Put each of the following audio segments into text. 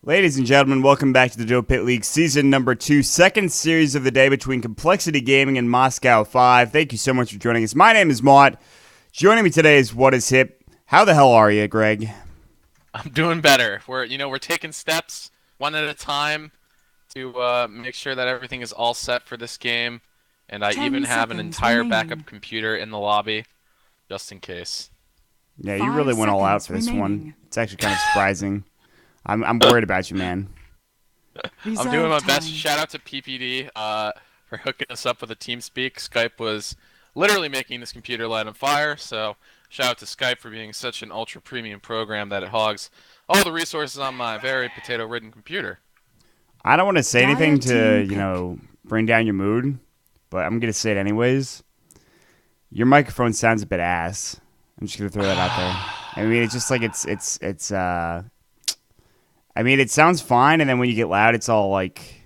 Ladies and gentlemen, welcome back to the DotaPit League Season number 2, second series of the day between Complexity Gaming and Moscow 5. Thank you so much for joining us. My name is Mott. Joining me today is What Is Hip. How the hell are you, Greg? I'm doing better. We're taking steps one at a time to make sure that everything is all set for this game, and I even have an entire backup computer in the lobby, just in case. Yeah, you really went all out for this one. It's actually kind of surprising. I'm worried about you, man. I'm doing my best. Shout out to PPD for hooking us up with a TeamSpeak. Skype was literally making this computer light on fire, so shout out to Skype for being such an ultra premium program that it hogs all the resources on my very potato-ridden computer. I don't want to say anything to, bring down your mood, but I'm going to say it anyways. Your microphone sounds a bit ass. I'm just going to throw that out there. I mean, it's just like I mean, it sounds fine, and then when you get loud, it's all like.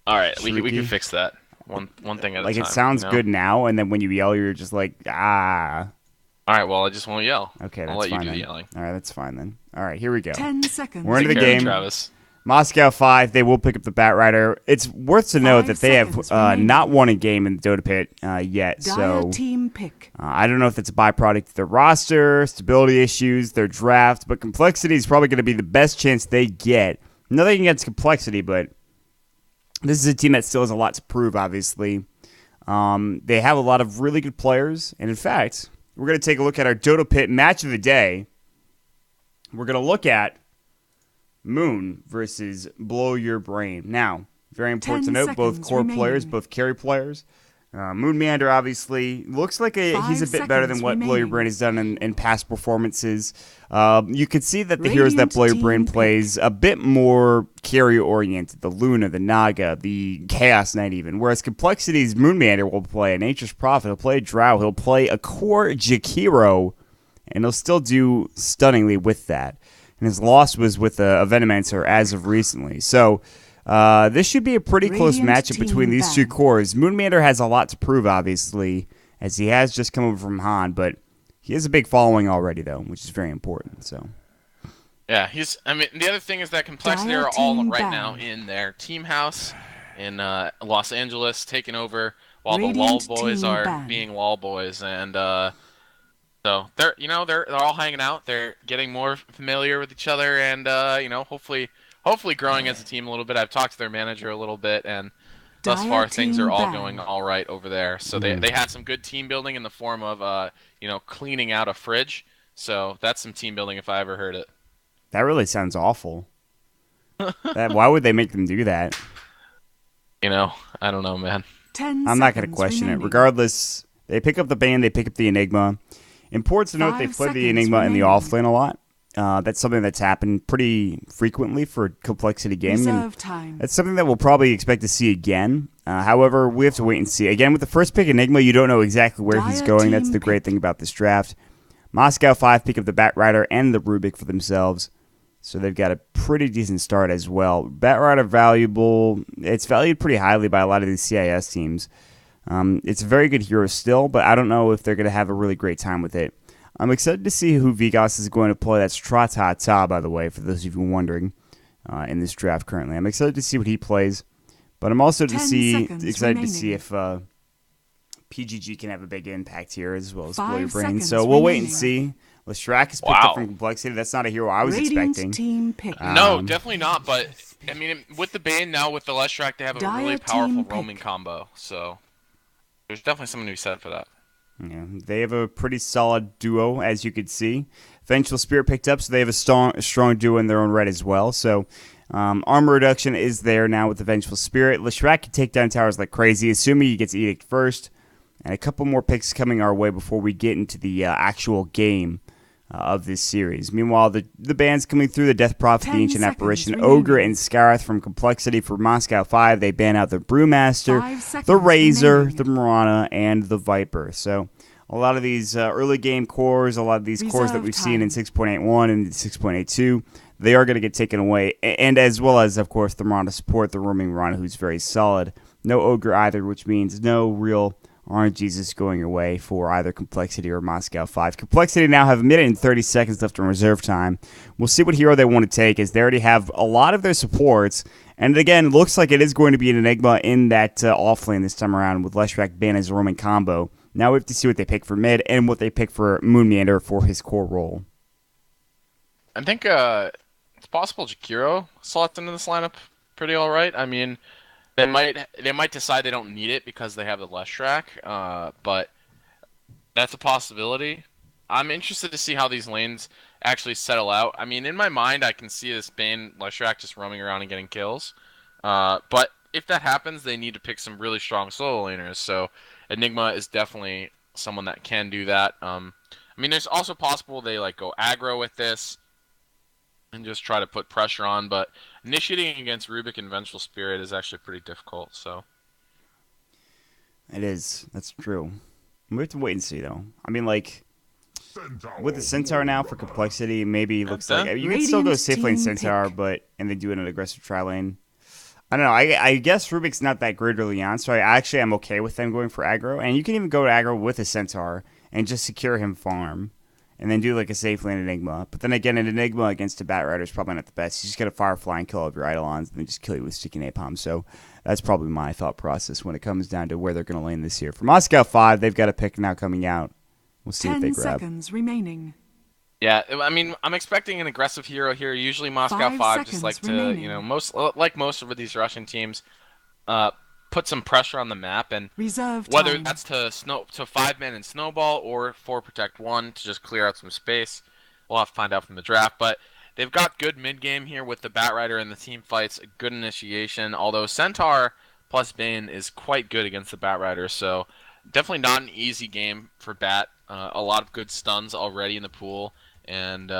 All right, we can fix that. One thing at a time. Like it sounds good now, and then when you yell, you're just like ah. All right, well, I just won't yell. Okay, that's I'll let fine you do then. the yelling. All right, that's fine then. All right, here we go. 10 seconds. We're into the game. Travis. Moscow 5, they will pick up the Batrider. It's worth to note that they have not won a game in the DotaPit yet, so team pick. I don't know if it's a byproduct of their roster, stability issues, their draft, but Complexity is probably going to be the best chance they get. Nothing against Complexity, but this is a team that still has a lot to prove, obviously. They have a lot of really good players, and in fact, we're going to take a look at our DotaPit match of the day. We're going to look at Moon versus Blow Your Brain. Now, very important to note, both core players, both carry players. Moon Meander, obviously, looks like he's a bit better than what Blow Your Brain has done in past performances. You could see that the heroes that Blow Your Brain plays a bit more carry-oriented. The Luna, the Naga, the Chaos Knight even. Whereas Complexity's Moon Meander will play a Nature's Prophet, he'll play a Drow, he'll play a core Jakiro, and he'll still do stunningly with that. And his loss was with a Venomancer as of recently. So this should be a pretty close matchup between these two cores. Moonmander has a lot to prove, obviously, as he has just come over from Han, but he has a big following already, though, which is very important. So, yeah, the other thing is that Complexity are all right now in their team house in Los Angeles, taking over while the Wall Boys are being Wall Boys, and so they're all hanging out. They're getting more familiar with each other, and hopefully growing as a team a little bit. I've talked to their manager a little bit, and thus far things are all going all right over there. So they had some good team building in the form of cleaning out a fridge. So that's some team building if I ever heard it. That really sounds awful. Why would they make them do that? I don't know, man. I'm not going to question it. Regardless, they pick up the Bane, they pick up the Enigma. Important to note, they've played the Enigma in the offlane a lot. That's something that's happened pretty frequently for Complexity Gaming. That's something that we'll probably expect to see again. However, we have to wait and see. Again, with the first pick, Enigma, you don't know exactly where he's going. That's the great thing about this draft. Moscow 5 pick up the Batrider and the Rubik for themselves. So they've got a pretty decent start as well. Batrider valuable. It's valued pretty highly by a lot of these CIS teams. It's a very good hero still, but I don't know if they're going to have a really great time with it. I'm excited to see who Vigas is going to play. That's Tra-Ta-Ta, by the way, for those of you wondering, in this draft currently. I'm excited to see what he plays, but I'm also excited to see if PGG can have a big impact here as well as 5 Blue Brain. seconds So we'll wait and remaining. see. Leshrac is picked up from Complexity. That's not a hero I was Radiant expecting. team pick. No, definitely not. But I mean, with the Bane now, with the Leshrac, they have a really Dire powerful team roaming pick. combo. So there's definitely something to be said for that. Yeah, they have a pretty solid duo, as you could see. Vengeful Spirit picked up, so they have a strong duo in their own right as well. So armor reduction is there now with the Vengeful Spirit. Leshrac can take down towers like crazy, assuming he gets Edict first. And a couple more picks coming our way before we get into the actual game of this series. Meanwhile, the bands coming through, the Death Prophet, the 10 Ancient seconds Apparition, remaining. Ogre, and Scarith from Complexity. For Moscow 5, they ban out the Brewmaster, 5 seconds the Razor, remaining. the Mirana, and the Viper. So a lot of these early game cores, a lot of these cores that Reserve we've seen in time. 6.81 and 6.82, they are going to get taken away. And as well as, of course, the Mirana support, the roaming Mirana, who's very solid. No Ogre either, which means no real RNGs going your way for either Complexity or Moscow 5. Complexity now have a minute and 30 seconds left in reserve time. We'll see what hero they want to take, as they already have a lot of their supports. And again, looks like it is going to be an Enigma in that offlane this time around with Leshrac Ban as a roaming combo. Now we have to see what they pick for mid and what they pick for Moon Meander for his core role. I think it's possible Jakiro slots into this lineup pretty all right. I mean, they might decide they don't need it because they have the Leshrac, but that's a possibility. I'm interested to see how these lanes actually settle out. I mean, in my mind, I can see this Bane Leshrac just roaming around and getting kills. But if that happens, they need to pick some really strong solo laners. So Enigma is definitely someone that can do that. I mean, there's also possible they like go aggro with this and just try to put pressure on, but initiating against Rubik and Vengeful Spirit is actually pretty difficult, so. It is. That's true. We have to wait and see, though. I mean, like, with the Centaur now for Complexity, maybe looks like you can still go Radiant safely in team Centaur, and then do an aggressive tri lane. I don't know. I guess Rubik's not that great early on, so I actually am okay with them going for aggro. And you can even go to aggro with a Centaur and just secure him farm. And then do like a safe lane Enigma. But then again, an Enigma against a Bat Rider is probably not the best. You just get a Firefly and kill all of your Eidolons and then just kill you with Sticky Napalm. So that's probably my thought process when it comes down to where they're going to lane this year. For Moscow 5, they've got a pick now coming out. We'll see what they 10 grab. seconds remaining. Yeah, I mean, I'm expecting an aggressive hero here. Usually Moscow 5 5 just seconds like to, remaining. you know, most of these Russian teams, put some pressure on the map, and Reserve whether time. that's to 5-man and snowball or 4 protect 1 to just clear out some space. We'll have to find out from the draft, but they've got good mid game here with the Bat Rider and the team fights, a good initiation, although Centaur plus Bane is quite good against the Bat Rider, so definitely not an easy game for Bat. A lot of good stuns already in the pool, and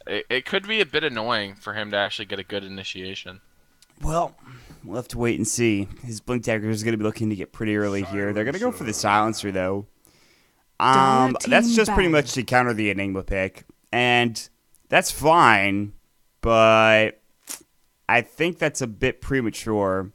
it could be a bit annoying for him to actually get a good initiation. Well, we'll have to wait and see. His Blink Dagger is going to be looking to get pretty early here. They're going to go for the Silencer, though. That's just pretty much to counter the Enigma pick. And that's fine, but I think that's a bit premature.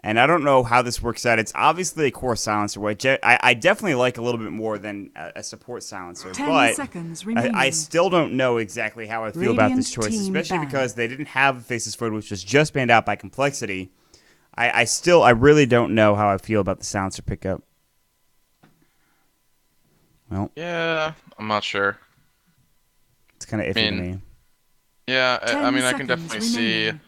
And I don't know how this works out. It's obviously a core silencer, which I definitely like a little bit more than a support silencer. 10 but seconds remaining. I still don't know exactly how I feel about this choice, Radiant team especially banned. because they didn't have Faceless Foot, which was just banned out by Complexity. I really don't know how I feel about the silencer pickup. Well, Yeah, I'm not sure. it's kind of iffy to me. Yeah, I 10 mean, I can seconds definitely see remaining.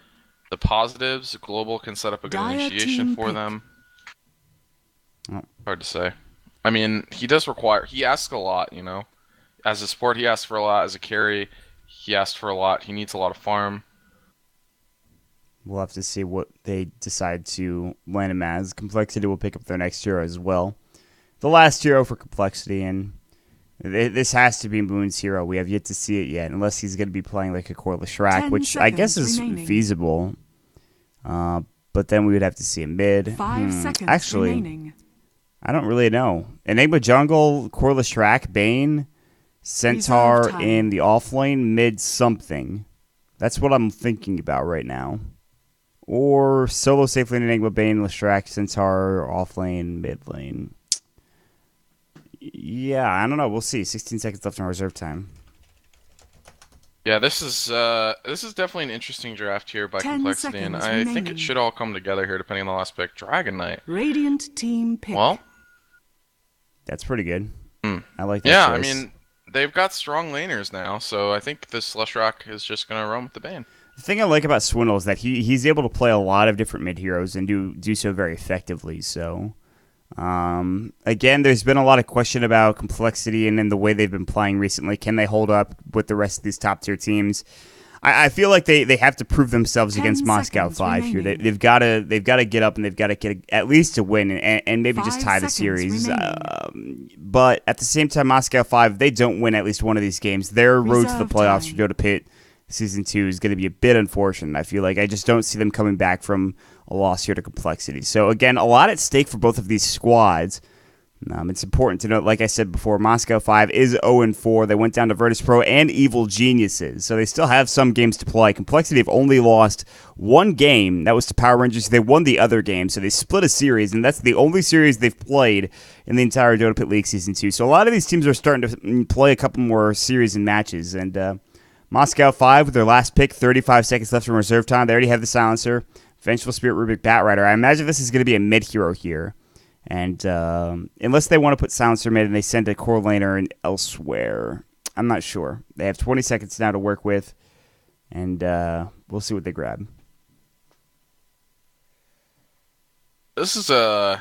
the positives. Global can set up a good Dire initiation team for pick. them. Oh. Hard to say. I mean, he asks a lot, you know. As a support, he asks for a lot. As a carry, he asks for a lot. He needs a lot of farm. We'll have to see what they decide to land him as. Complexity will pick up their next hero as well. The last hero for Complexity, and this has to be Moon's hero. We have yet to see it yet, unless he's going to be playing like a core Leshrac, 10 which I guess seconds is remaining. feasible. But then we would have to see a mid. 5 seconds Actually, remaining. I don't really know. Enigma Jungle, core Leshrac, Bane, Centaur Reserve time. in the offlane, mid something. That's what I'm thinking about right now. Or solo safe lane Enigma, Bane, Leshrac, Centaur, offlane, mid lane. Yeah, I don't know. We'll see. 16 seconds left in reserve time. Yeah, this is definitely an interesting draft here by 10 Complexity, and seconds I think remaining. it should all come together here depending on the last pick. Dragon Knight. Radiant team pick. Well, That's pretty good. Mm. I like that Yeah, choice. I mean, they've got strong laners now, so I think this Slushrock is just going to run with the Bane. The thing I like about Swindle is that he's able to play a lot of different mid heroes and do so very effectively. So, again, there's been a lot of question about complexity and in the way they've been playing recently. Can they hold up with the rest of these top tier teams? I feel like they have to prove themselves 10 against Moscow 5 here. remaining. They've got to get up and they've got to get at least a win and maybe just 5 tie the seconds series. remaining. But at the same time, Moscow 5, they don't win at least one of these games. Their road to the Reserve playoffs time. for DotaPit Season 2 is going to be a bit unfortunate. I feel like I just don't see them coming back from a loss here to complexity. So again, a lot at stake for both of these squads. It's important to note, like I said before, Moscow 5 is 0-4. They went down to Virtus Pro and Evil Geniuses, so they still have some games to play. Complexity have only lost one game. That was to Power Rangers. They won the other game, so they split a series, and that's the only series they've played in the entire DotaPit League Season 2. So a lot of these teams are starting to play a couple more series and matches, and Moscow 5 with their last pick, 35 seconds left in reserve time. They already have the Silencer, Vengeful Spirit, Rubik, Batrider. I imagine this is going to be a mid-hero here. And unless they want to put Silencer mid and they send a core laner and elsewhere, I'm not sure. They have 20 seconds now to work with, and we'll see what they grab. This is a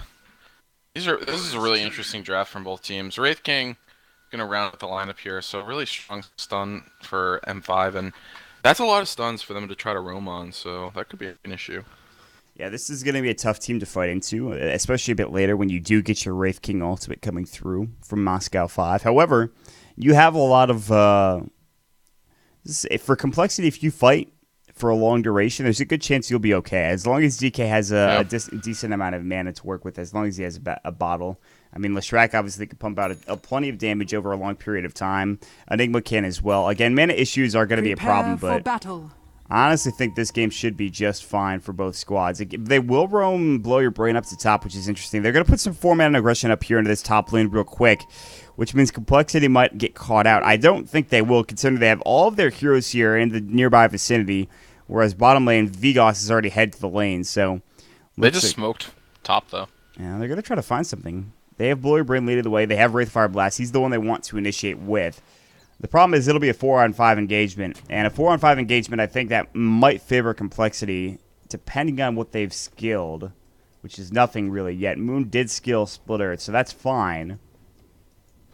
really interesting draft from both teams. Wraith King going to round out the lineup here, so really strong stun for M5, and that's a lot of stuns for them to try to roam on, so that could be an issue. Yeah, this is going to be a tough team to fight into, especially a bit later when you do get your Wraith King ultimate coming through from Moscow 5. However, you have a lot of... for complexity, if you fight for a long duration, there's a good chance you'll be okay. As long as DK has a decent amount of mana to work with, as long as he has a bottle. I mean, Leshrac obviously can pump out plenty of damage over a long period of time. Enigma can as well. Again, mana issues are going to be a problem, but... battle. I honestly think this game should be just fine for both squads. They will roam Blow Your Brain up to top, which is interesting. They're going to put some 4-mana aggression up here into this top lane real quick, which means complexity might get caught out. I don't think they will, considering they have all of their heroes here in the nearby vicinity, whereas bottom lane, Vigos is already head to the lane. So They just smoked top, though. Yeah, they're going to try to find something. They have Blow Your Brain leading the way. They have Wraithfire Blast. He's the one they want to initiate with. The problem is it'll be a 4-on-5 engagement, and a 4-on-5 engagement, I think that might favor complexity, depending on what they've skilled, which is nothing really yet. Moon did skill Splitter, so that's fine.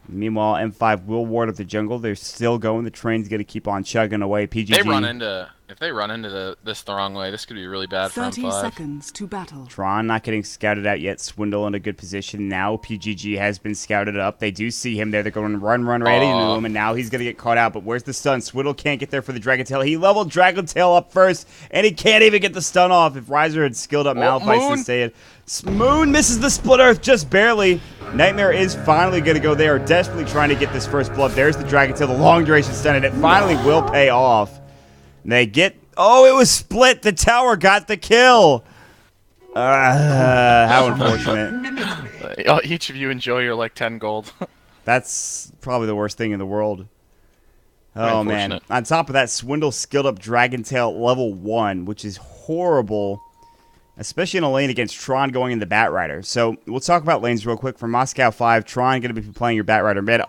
Meanwhile, M5 will ward up the jungle. They're still going. The train's going to keep on chugging away. PGG. If they run into this the wrong way, this could be really bad for M5. 30 seconds to battle. Tron not getting scouted out yet. Swindle in a good position. Now PGG has been scouted up. They do see him there. They're going run right into him, and now he's going to get caught out. But where's the stun? Swindle can't get there for the Dragon Tail. He leveled Dragon Tail up first, and he can't even get the stun off. If Riser had skilled up Malphite instead. Moon misses the Splitter just barely. Nightmare is finally going to go. They are desperately trying to get this first blood. There's the Dragon Tail, the long duration stun, and it finally will pay off. They get... Oh, it was split. The tower got the kill. How unfortunate. Each of you enjoy your, 10 gold. That's probably the worst thing in the world. Oh, man. On top of that, Swindle skilled up Dragon Tail level 1, which is horrible, especially in a lane against Tron going into Batrider. So we'll talk about lanes real quick. For Moscow 5, Tron going to be playing your Batrider mid.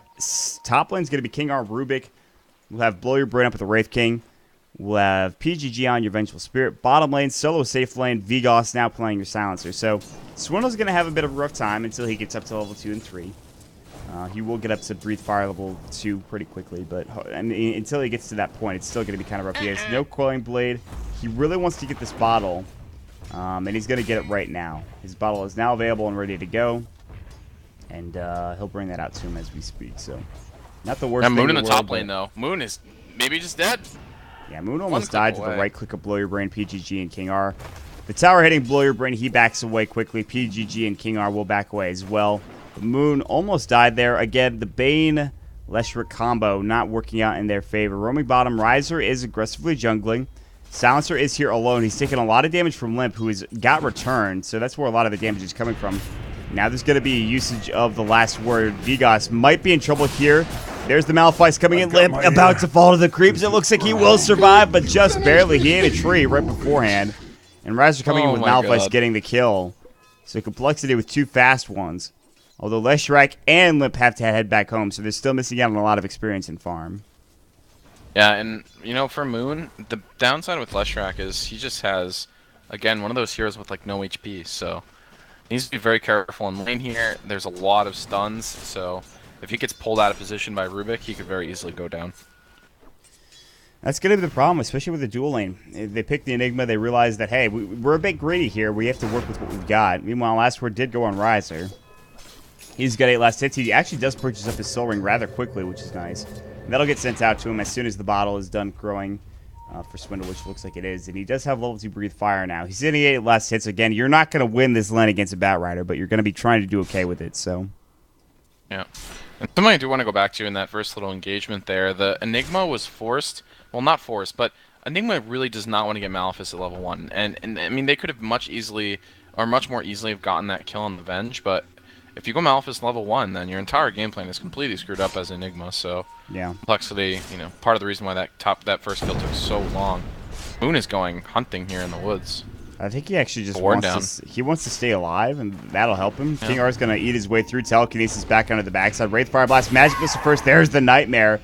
Top lane's going to be King R Rubik. We'll have Blow Your Brain up with the Wraith King. We'll have PGG on your Vengeful Spirit. Bottom lane, solo safe lane, Vigos now playing your Silencer. So Swindle's going to have a bit of a rough time until he gets up to level 2 and 3. He will get up to Breathe Fire level 2 pretty quickly, but until he gets to that point, it's still going to be kind of rough. He has no Coiling Blade. He really wants to get this bottle, and he's going to get it right now. His bottle is now available and ready to go, and he'll bring that out to him as we speak. So not the worst thing Moon in in the the top world, lane, though. Moon is maybe just dead. Yeah, Moon almost died to the right click of Blow Your Brain, PGG, and King R. The tower hitting Blow Your Brain, he backs away quickly. PGG and King R will back away as well. But Moon almost died there. Again, the Bane Leshrac combo not working out in their favor. Roaming bottom, Riser is aggressively jungling. Silencer is here alone. He's taking a lot of damage from Limp, who has got returned, so that's where a lot of the damage is coming from. Now there's going to be a usage of the last word. Vigos might be in trouble here. There's the Malphite coming in. Limp about to fall to the creeps. It looks like he will survive, but just barely. He ate a tree right beforehand. And Riser coming in with Malphite getting the kill. So complexity with 2 fast ones. Although Leshrac and Limp have to head back home, so they're still missing out on a lot of experience in farm. Yeah, and, for Moon, the downside with Leshrac is he just has, again, one of those heroes with, like, no HP, so he needs to be very careful in lane here. There's a lot of stuns, so if he gets pulled out of position by Rubik, he could very easily go down. That's going to be the problem, especially with the dual lane. They picked the Enigma. They realized that, hey, we're a bit greedy here. We have to work with what we've got. Meanwhile, Last Word did go on Riser. He's got 8 last hits. He actually does purchase up his Soul Ring rather quickly, which is nice. And that'll get sent out to him as soon as the bottle is done growing for Swindle, which looks like it is. And he does have level 2 Breathe Fire now. He's hitting 8 last hits. Again, you're not going to win this lane against a Bat Rider, but you're going to be trying to do okay with it, so... Yeah. And something I do want to go back to in that first little engagement there, the Enigma was forced. Well, not forced, but Enigma really does not want to get Malefice at level 1. And I mean, they could have much more easily have gotten that kill on the Venge, but if you go Malefice level 1, then your entire game plan is completely screwed up as Enigma, so... Yeah. Complexity, part of the reason why that first kill took so long. Moon is going hunting here in the woods. I think he actually just wants to stay alive, and that'll help him. Yeah. King R's going to eat his way through. Telekinesis back onto the backside. Wraith Fire Blast. Magic Missile first. There's the Nightmare.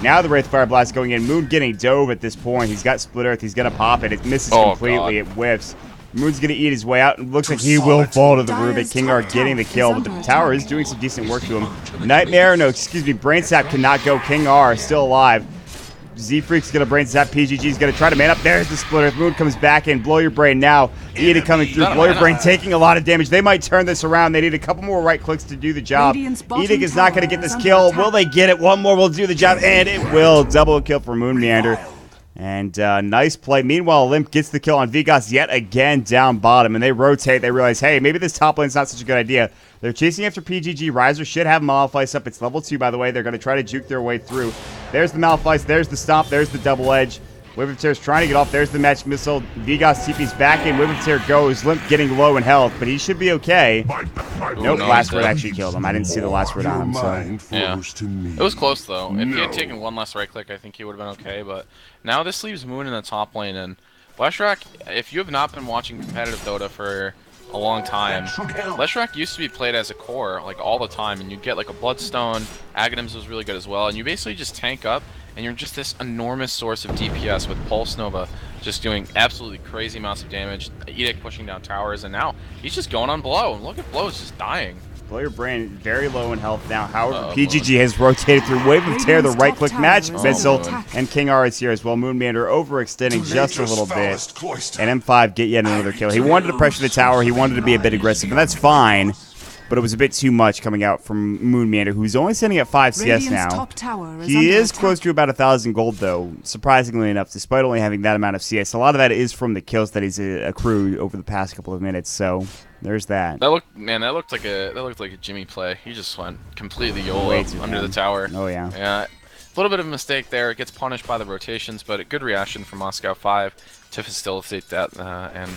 Now the Wraith Fire Blast going in. Moon getting dove at this point. He's got Split Earth. He's going to pop it. It misses completely. God. It whiffs. Moon's going to eat his way out. It looks like he will fall to the Rubik. King R getting the kill, but the tower is doing some decent work to him. Nightmare, Brain Sap cannot go. King R still alive. Z-Freak's going to Brain Sap. PGG's going to try to man up. There's the Split Earth. Moon comes back in. Blow Your Brain now. Edict coming through. Blow Your Brain taking a lot of damage. They might turn this around. They need a couple more right clicks to do the job. Edict is not going to get this kill. Will they get it? One more will do the job, and it will. Double kill for Moon Meander. And nice play. Meanwhile, Limp gets the kill on Vigas yet again down bottom. And they rotate. They realize, hey, maybe this top lane's not such a good idea. They're chasing after PGG. Riser should have Malefice up. It's level 2, by the way. They're going to try to juke their way through. There's the Malefice. There's the Stomp. There's the Double Edge. Wave of Tear's trying to get off. There's the Magic Missile. Vigas TP's back in. Wave of Tear goes. Limp getting low in health, but he should be okay. Nope, Last Word actually killed him. I didn't see the Last Word on him, so... Yeah. It was close, though. If he had taken one less right click, I think he would have been okay, but now this leaves Moon in the top lane, and Leshrac, if you have not been watching competitive Dota for a long time, Leshrac used to be played as a core, like, all the time, and you'd get, like, a Bloodstone. Aghanims was really good as well, and you basically just tank up, and you're just this enormous source of DPS with Pulse Nova just doing absolutely crazy amounts of damage, Edict pushing down towers, and now he's just going on Blow, and look at Blow is just dying. Blow Your Brain very low in health now. However, PGG has rotated through Wave of Tear, the right-click Magic Missile, and King R is here as well. Moon Meander overextending just a little bit, and M5 get yet another kill. He wanted to pressure the tower, he wanted to be a bit aggressive, and that's fine. But it was a bit too much coming out from Moon Meander, who's only sitting at 5 CS now. He is close to about 1,000 gold, though, surprisingly enough, despite only having that amount of CS. A lot of that is from the kills that he's accrued over the past couple of minutes, so there's that. That looked like a Jimmy play. He just went completely YOLO under the tower. Oh, yeah. Yeah. A little bit of a mistake there. It gets punished by the rotations, but a good reaction from Moscow 5 to facilitate that, and...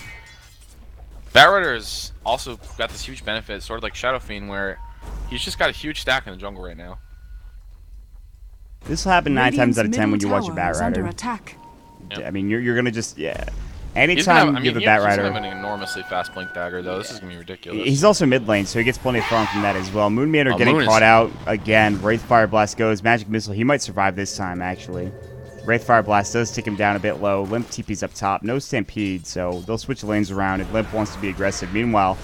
Batrider's also got this huge benefit, sort of like Shadow Fiend, where he's just got a huge stack in the jungle right now. This will happen 9 times out of 10 when you watch a Batrider. Yep. I mean, you're gonna just anytime you give a Batrider. He's gonna have an enormously fast blink dagger, though. This is gonna be ridiculous. He's also mid lane, so he gets plenty of farm from that as well. Moon Meander getting caught out again. Wraith Fire Blast goes. Magic Missile. He might survive this time, actually. Wraith Fire Blast does take him down a bit low. Limp TP's up top. No Stampede, so they'll switch lanes around if Limp wants to be aggressive. Meanwhile,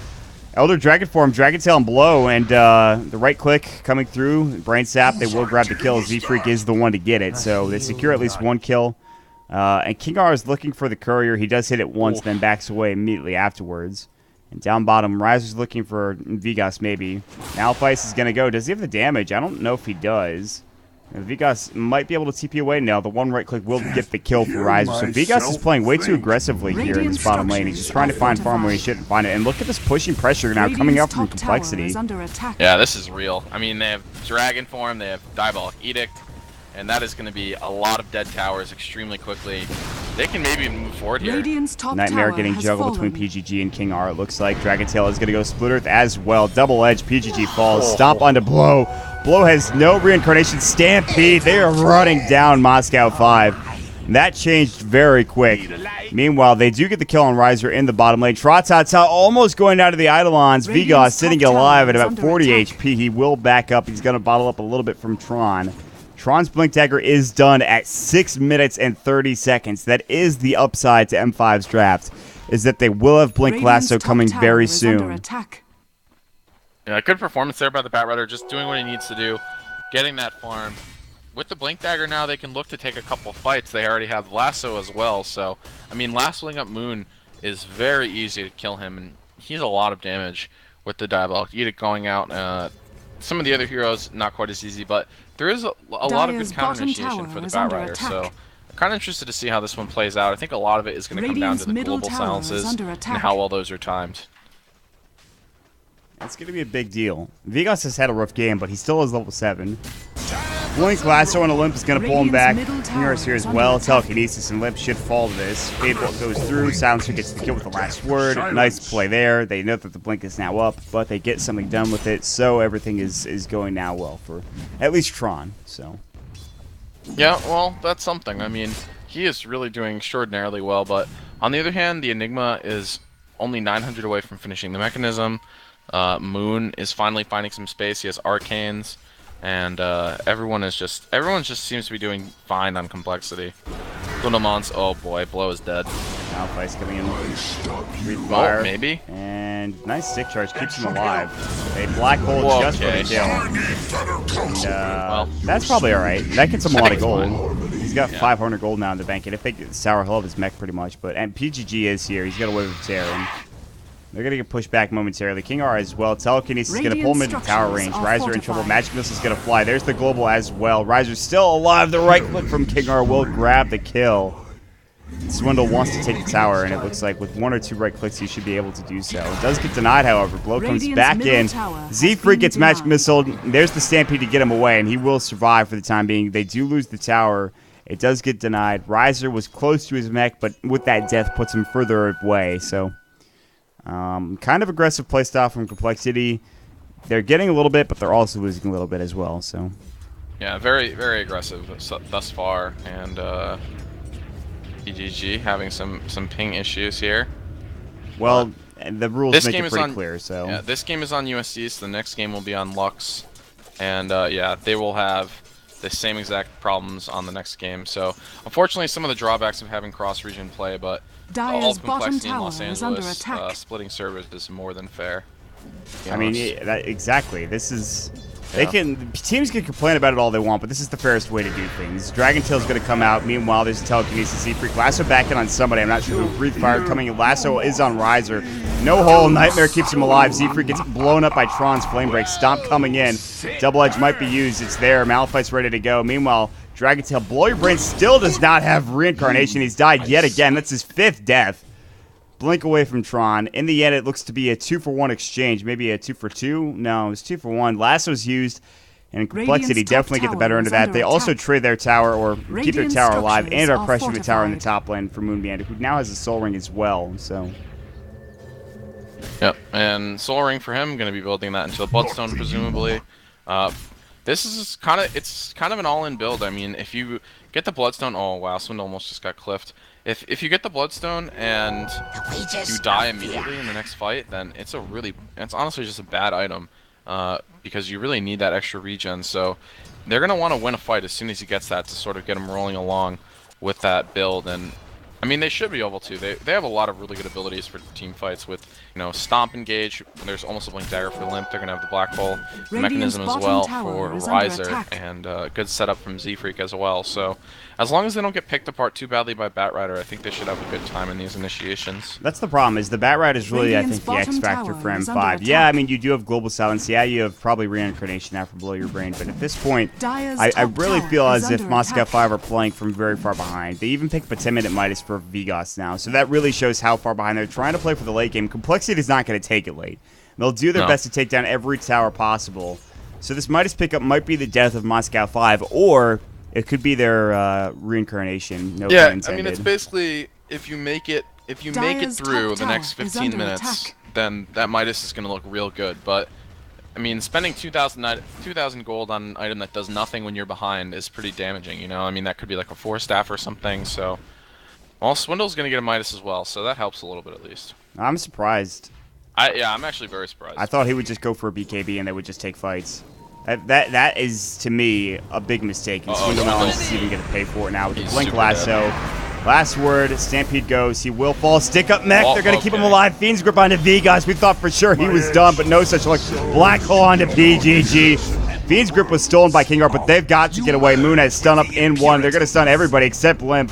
Elder Dragon Form, Dragon Tail, and Blow, and the right click coming through. Brain Sap, they will grab the kill. Z-Freak is the one to get it, so they secure at least one kill. And King R is looking for the Courier. He does hit it once, then backs away immediately afterwards. And down bottom, Riser's looking for Vigas, maybe. Malefice is going to go. Does he have the damage? I don't know if he does. Vigas might be able to TP away now. The one right click will get the kill for Riser. So Vigas is playing way too aggressively here in this bottom lane. He's just trying to find farm where he shouldn't find it. And look at this pushing pressure now coming out from Complexity. Yeah, this is real. I mean, they have Dragon Form, they have Diabolic Edict, and that is going to be a lot of dead towers extremely quickly. They can maybe move forward here. Nightmare getting juggled between PGG and King R, it looks like. Dragon Tail is going to go Split Earth as well. Double Edge, PGG falls. Stomp onto Blow. Blow has no reincarnation. Stampede. They are running down Moscow 5. That changed very quick. Meanwhile, they do get the kill on Riser in the bottom lane. Trotata almost going down to the Eidolons. Vigos sitting alive at about 40 HP. He will back up. He's going to bottle up a little bit from Tron. Tron's Blink Dagger is done at 6 minutes and 30 seconds. That is the upside to M5's draft, is that they will have Blink Lasso coming very soon. Yeah, good performance there by the Batrider, just doing what he needs to do, getting that farm. With the Blink Dagger now, they can look to take a couple fights. They already have Lasso as well, so, I mean, lassoing up Moon is very easy to kill him, and he's a lot of damage with the Diabolic Edict going out. Some of the other heroes, not quite as easy, but there is a lot of good counter initiation for the Batrider, so I'm kind of interested to see how this one plays out. I think a lot of it is going to come down to the global silences and how well those are timed. That's going to be a big deal. Vigos has had a rough game, but he still is level 7. Blink Lasso and Olymp is going to pull him back. Mirror's here as well. Telekinesis and Olymp should fall to this. Fatebolt goes through. Silencer gets the kill with the last word. Nice play there. They know that the Blink is now up, but they get something done with it, so everything is going now well for at least Tron. So. Yeah, well, that's something. I mean, he is really doing extraordinarily well, but on the other hand, the Enigma is only 900 away from finishing the mechanism. Moon is finally finding some space. He has Arcanes. And everyone just seems to be doing fine on complexity. Lunamons, oh boy, Blow is dead. Malphite's coming in with fire. Oh, maybe. And nice stick charge keeps him alive. A black hole just for the kill. And well, that's probably alright. That gets him a lot of gold. He's got 500 gold now in the bank. And if they get sour, he'll have his mech pretty much. But and PGG is here. He's got away with Terran. They're going to get pushed back momentarily. King R as well. Telekinesis is going to pull him into tower range. Riser in trouble. Magic Missile is going to fly. There's the global as well. Riser's still alive. The right click from King R will grab the kill. Swindle wants to take the tower, and it looks like with 1 or 2 right clicks, he should be able to do so. It does get denied, however. Blow comes back in. Z-Freak gets Magic Missile. There's the Stampede to get him away, and he will survive for the time being. They do lose the tower. It does get denied. Riser was close to his mech, but with that death puts him further away, so... kind of aggressive playstyle from Complexity. They're getting a little bit, but they're also losing a little bit as well. So, yeah, very, very aggressive thus far, and PGG having some ping issues here. Well, the rules make it pretty clear. So, yeah, this game is on USD, so the next game will be on Lux, and yeah, they will have the same exact problems on the next game. So, unfortunately, some of the drawbacks of having cross-region play, but all of Complexity in Los Angeles, splitting servers is more than fair. I mean, exactly. This is... Teams can complain about it all they want, but this is the fairest way to do things. Dragon Tail's going to come out. Meanwhile, there's a Telekinesis. Z-Freak. Lasso back in on somebody. I'm not sure who. Breathe Fire coming in. Lasso is on Riser. No hole. Nightmare keeps him alive. Z-Freak gets blown up by Tron's Flame Break. Stomp coming in. Double Edge might be used. It's there. Malphite's ready to go. Meanwhile, Dragon Tail, Blow Your Brain still does not have reincarnation. He's died yet again. That's his 5th death. Blink away from Tron. In the end, it looks to be a 2-for-1 exchange. Maybe a 2-for-2? No, it was 2-for-1. Lasso's used, and Complexity definitely get the better end of that. They also trade their tower, or keep their tower alive, and are pressuring the tower in the top lane for Moonband, who now has a Soul Ring as well. So, yep, and Soul Ring for him, going to be building that into a Bloodstone, presumably. This is kind of an all-in build. I mean, if you get the Bloodstone, oh wow, Swindle almost just got cliffed. If you get the Bloodstone and you die immediately in the next fight, then it's honestly just a bad item, because you really need that extra regen. So they're gonna want to win a fight as soon as he gets that to sort of get him rolling along with that build. And I mean, they should be able to. They have a lot of really good abilities for team fights with, you know, Stomp Engage. There's almost a Blink Dagger for Limp. They're going to have the Black Hole mechanism as well for Riser, and good setup from Z-Freak as well. So as long as they don't get picked apart too badly by Batrider, I think they should have a good time in these initiations. That's the problem, is the Batrider is really, I think, the X-Factor for M5. Yeah, I mean, you do have Global Silence. Yeah, you have probably Reincarnation after Blow Your Brain. But at this point, I really feel as if Moscow 5 are playing from very far behind. They even picked up a 10-minute Midas for Vigos now. So that really shows how far behind they're trying to play for the late game. Complexity is not going to take it late. They'll do their best to take down every tower possible. So this Midas pickup might be the death of Moscow 5, or it could be their reincarnation. No pun intended. I mean, it's basically, if you make it through the next 15 minutes, then that Midas is going to look real good. But I mean, spending 2,000 gold on an item that does nothing when you're behind is pretty damaging, you know? I mean, that could be like a 4-staff or something, so... Well, Swindle's gonna get a Midas as well, so that helps a little bit at least. I'm surprised. Yeah, I'm actually very surprised. I thought he would just go for a BKB and they would just take fights. That is, to me, a big mistake. And Swindle is even going to pay for it now with the Blink Lasso. Last word, Stampede goes. He will fall. Stick up mech. They're going to keep him alive. Fiend's Grip onto V, guys. We thought for sure he was done, but no such luck. Black Hole onto PGG. Fiend's Grip was stolen by King Art, but they've got to get away. Moon has stun up in one. They're going to stun everybody except Limp.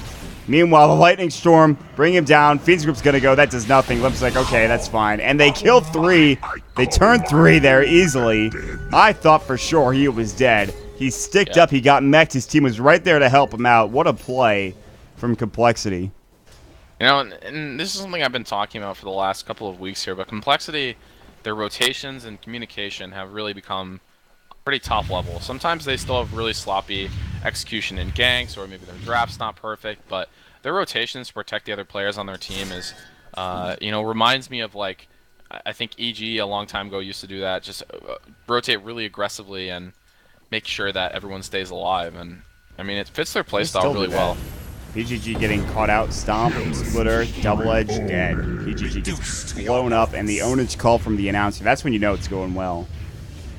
Meanwhile, the Lightning Storm, bring him down. Fiend's Group's going to go. That does nothing. Limp's like, okay, that's fine. And they killed 3. They turned 3 there easily. I thought for sure he was dead. He sticked up. He got mech'd. His team was right there to help him out. What a play from Complexity. You know, and this is something I've been talking about for the last couple of weeks here, but Complexity, their rotations and communication have really become pretty top level. Sometimes they still have really sloppy execution in ganks, or maybe their draft's not perfect, but their rotations to protect the other players on their team is, you know, reminds me of, like, I think EG a long time ago used to do that, just rotate really aggressively and make sure that everyone stays alive, and I mean, it fits their playstyle really well. PGG getting caught out, Stomp, Split Earth, Double Edge, dead. PGG gets blown up, and the ownage call from the announcer, that's when you know it's going well.